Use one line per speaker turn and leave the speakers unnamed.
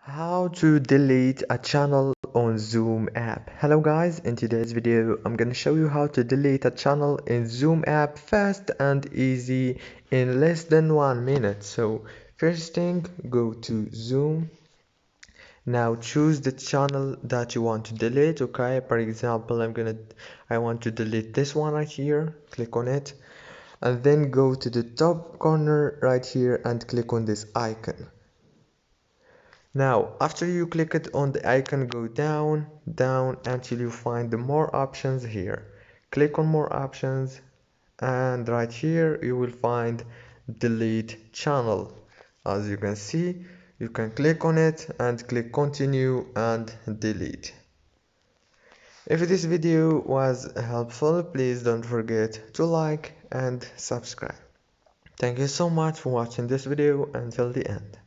How to delete a channel on Zoom app. Hello guys, in today's video I'm gonna show you how to delete a channel in Zoom app fast and easy in less than 1 minute. So first thing, go to Zoom. Now choose the channel that you want to delete. Okay, for example, I want to delete this one right here. Click on it and then go to the top corner right here and click on this icon. Now, after you click it on the icon, go down until you find the more options here. Click on more options and right here you will find delete channel. As you can see, you can click on it and click continue and delete. If this video was helpful, please don't forget to like and subscribe. Thank you so much for watching this video until the end.